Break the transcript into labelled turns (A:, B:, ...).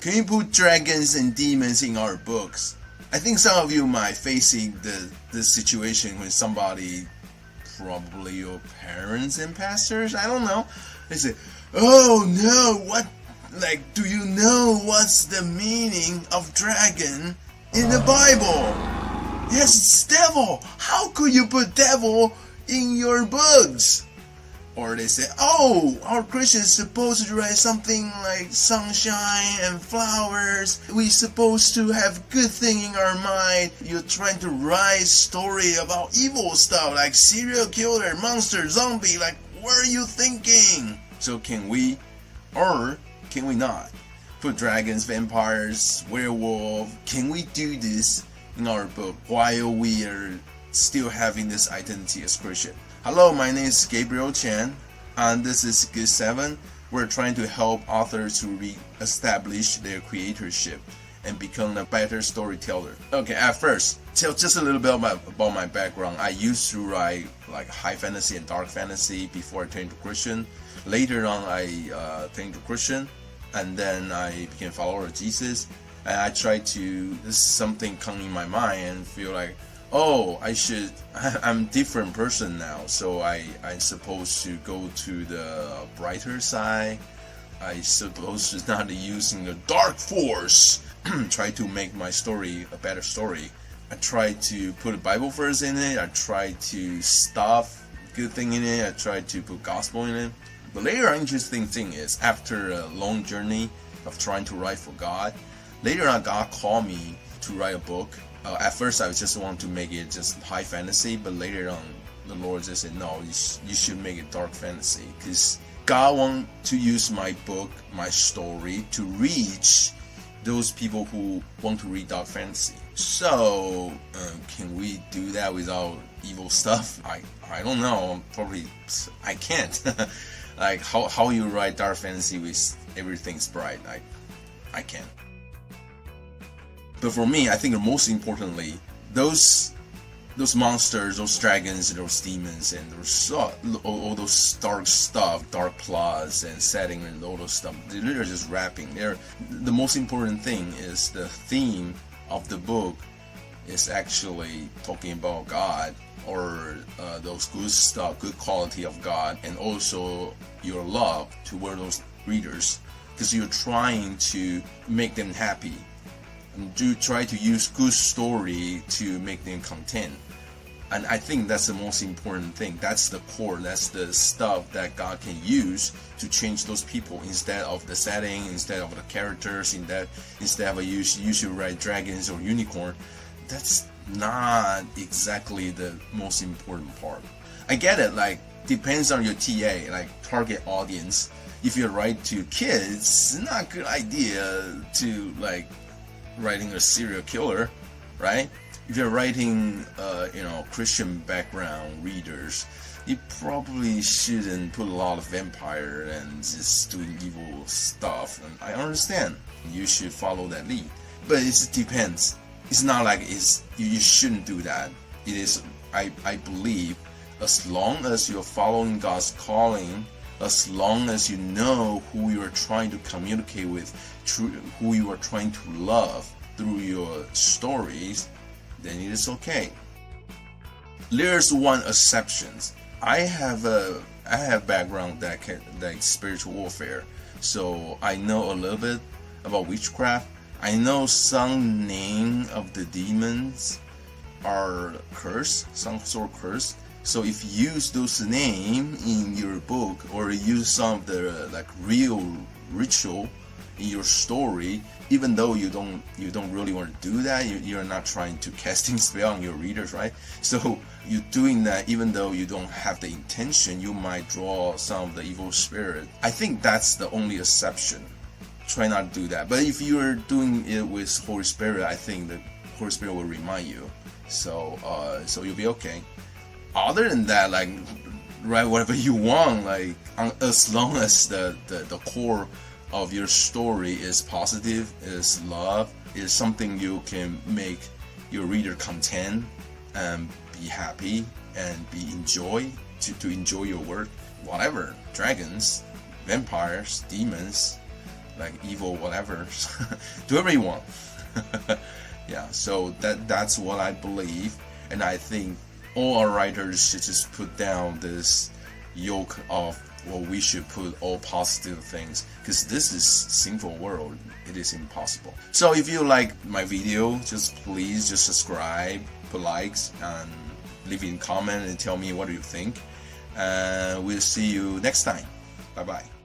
A: Can you put dragons and demons in our books? I think some of you might facing the situation when somebody, probably your parents and pastors, I don't know, they say, "Oh no, what? Like, do you know what's the meaning of dragon in the Bible? Yes, it's devil. How could you put devil in your books?" Or they say, "Oh, our Christians supposed to write something like sunshine and flowers. We supposed to have good thing in our mind. You're trying to write story about evil stuff like serial killer, monster, zombie. Like, what are you thinking?" So can we, or can we not, put dragons, vampires, werewolf? Can we do this in our book while we are still having this identity as Christian? Hello, my name is Gabriel Chen, and this is Good 7. We're trying to help authors to re-establish their creatorship and become a better storyteller. Okay, at first, tell just a little bit about my background. I used to write like high fantasy and dark fantasy before I turned to Christian. Later on, I turned to Christian, and then I became a follower of Jesus. And I tried to, this is something come in my mind and feel like, oh, I'm a different person now, so I'm supposed to go to the brighter side. I'm supposed to not using the dark force. Try to make my story a better story. I try to put a Bible verse in it. I try to stuff good thing in it. I try to put gospel in it. But later, interesting thing is, after a long journey of trying to write for God, later on God called me to write a book. At first, I just want to make it just high fantasy, but later on, the Lord just said, "No, you should make it dark fantasy," because God wants to use my book, my story, to reach those people who want to read dark fantasy. So, can we do that without evil stuff? I don't know. Probably I can't. Like how you write dark fantasy with everything's bright? I can't. But for me, I think most importantly, those monsters, those dragons, those demons, and all those dark stuff, dark plots and setting and all those stuff, they're just wrapping. The most important thing is the theme of the book is actually talking about God, or those good stuff, good quality of God, and also your love toward those readers, because you're trying to make them happy. Do try to use good story to make them content, and I think that's the most important thing. That's the core. That's the stuff that God can use to change those people, instead of the setting, instead of the characters, instead of you should write dragons or unicorn. That's not exactly the most important part. I get it. Like, depends on your TA, like target audience. If you write to kids, it's not a good idea to like writing a serial killer, right? If you're writing, Christian background readers, you probably shouldn't put a lot of vampire and just doing evil stuff. And I understand you should follow that lead, but it depends. It's not like you shouldn't do that. It is, I believe, as long as you're following God's calling, as long as you know who you are trying to communicate with, who you are trying to love through your stories, then it is okay. There's one exception. I have background like spiritual warfare, so I know a little bit about witchcraft. I know some name of the demons are cursed, some sort of cursed. So if you use those name in your book, or use some of the like real ritual in your story, even though you don't really want to do that, you're not trying to casting spell on your readers, right? So you're doing that even though you don't have the intention, you might draw some of the evil spirit. I think that's the only exception. Try not to do that. But if you're doing it with Holy Spirit, I think the Holy Spirit will remind you. So you'll be okay. Other than that, like, write whatever you want, like, as long as the core of your story is positive, is love, is something you can make your reader content and be happy and be to enjoy your work. Whatever, dragons, vampires, demons, like evil, whatever. Do whatever you want. Yeah, so that's what I believe, and I think all our writers should just put down this yoke of, well, we should put all positive things, because this is sinful world. It is impossible. So if you like my video, just please just subscribe, put likes, and leave in comment and tell me what you think. We'll see you next time. Bye bye.